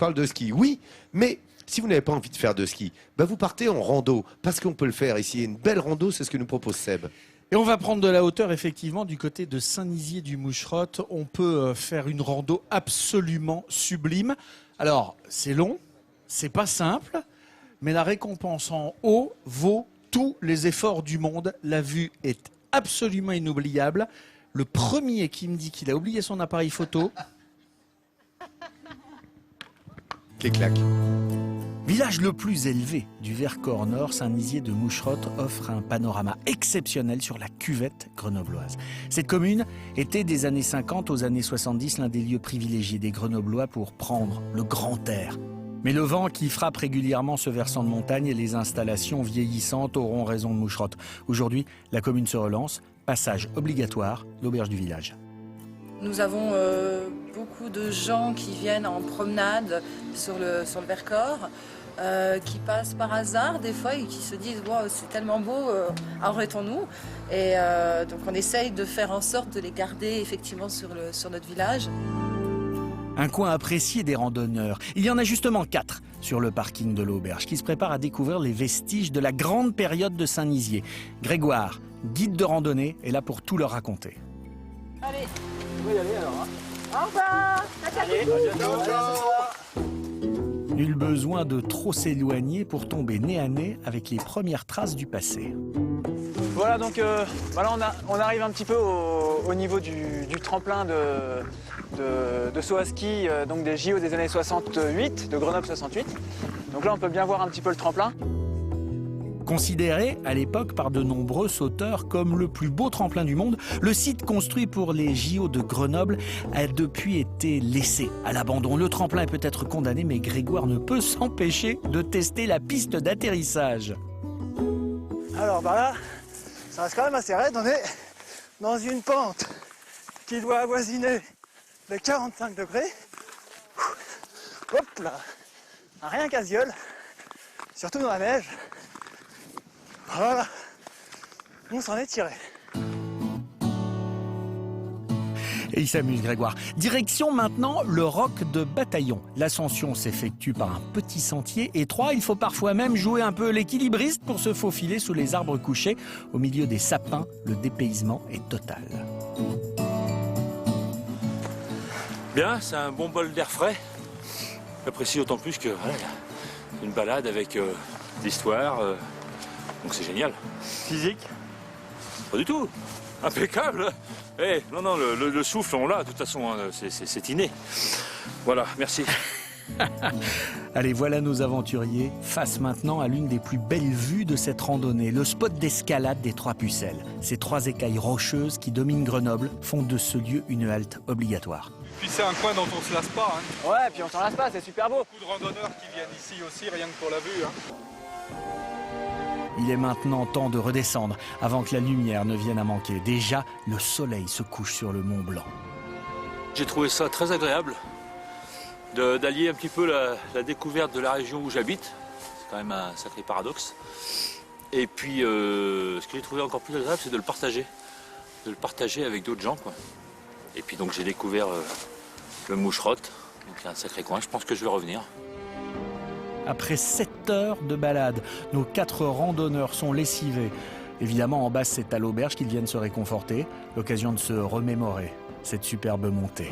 parle de ski, oui, mais si vous n'avez pas envie de faire de ski, bah vous partez en rando, parce qu'on peut le faire ici. Une belle rando, c'est ce que nous propose Seb. Et on va prendre de la hauteur, effectivement, du côté de Saint-Nizier-du-Moucherotte. On peut faire une rando absolument sublime. Alors, c'est long, c'est pas simple, mais la récompense en haut vaut tous les efforts du monde. La vue est absolument inoubliable. Le premier qui me dit qu'il a oublié son appareil photo... Clic-clac. Village le plus élevé du Vercors Nord, Saint-Nizier-de-Moucherotte offre un panorama exceptionnel sur la cuvette grenobloise. Cette commune était des années 50 aux années 70 l'un des lieux privilégiés des Grenoblois pour prendre le grand air. Mais le vent qui frappe régulièrement ce versant de montagne et les installations vieillissantes auront raison de Moucherotte. Aujourd'hui, la commune se relance. Passage obligatoire, l'auberge du village. Nous avons beaucoup de gens qui viennent en promenade sur le Vercors, qui passent par hasard des fois et qui se disent wow, c'est tellement beau, arrêtons-nous. Et donc on essaye de faire en sorte de les garder effectivement sur notre village. Un coin apprécié des randonneurs. Il y en a justement 4 sur le parking de l'auberge qui se préparent à découvrir les vestiges de la grande période de Saint-Nizier. Grégoire, guide de randonnée, est là pour tout leur raconter. Allez, on va y aller alors. au revoir. Allez, Nul besoin de trop s'éloigner pour tomber nez à nez avec les premières traces du passé. Voilà, donc voilà, on arrive un petit peu au niveau du tremplin de saut à ski, donc des JO des années 68, de Grenoble 68. Donc là, on peut bien voir un petit peu le tremplin. Considéré à l'époque par de nombreux sauteurs comme le plus beau tremplin du monde, le site construit pour les JO de Grenoble a depuis été laissé à l'abandon. Le tremplin est peut-être condamné, mais Grégoire ne peut s'empêcher de tester la piste d'atterrissage. Alors bah là, ça reste quand même assez raide. On est dans une pente qui doit avoisiner les 45 degrés. Hop là, rien casse-gueule, surtout dans la neige. Voilà, on s'en est tiré. Et il s'amuse, Grégoire. Direction maintenant le roc de Bataillon. L'ascension s'effectue par un petit sentier étroit. Il faut parfois même jouer un peu l'équilibriste pour se faufiler sous les arbres couchés. Au milieu des sapins, le dépaysement est total. Bien, c'est un bon bol d'air frais. J'apprécie d'autant plus que voilà, y a une balade avec l'histoire. Donc c'est génial. Physique? Pas du tout. Impeccable. Non, le souffle, on l'a de toute façon, hein, c'est inné. Voilà, merci. Allez, voilà nos aventuriers face maintenant à l'une des plus belles vues de cette randonnée, le spot d'escalade des Trois Pucelles. Ces 3 écailles rocheuses qui dominent Grenoble font de ce lieu une halte obligatoire. Puis c'est un coin dont on se lasse pas. Hein. Ouais, puis on s'en lasse pas, c'est super beau. Beaucoup de randonneurs qui viennent ici aussi, rien que pour la vue. Hein. Il est maintenant temps de redescendre avant que la lumière ne vienne à manquer. Déjà, le soleil se couche sur le Mont Blanc. J'ai trouvé ça très agréable d'allier un petit peu la découverte de la région où j'habite. C'est quand même un sacré paradoxe. Et puis, ce que j'ai trouvé encore plus agréable, c'est de le partager. De le partager avec d'autres gens, quoi. Et puis donc j'ai découvert le Moucherotte, donc un sacré coin. Je pense que je vais revenir. Après 7 heures de balade, nos 4 randonneurs sont lessivés. Évidemment, en bas, c'est à l'auberge qu'ils viennent se réconforter, l'occasion de se remémorer cette superbe montée.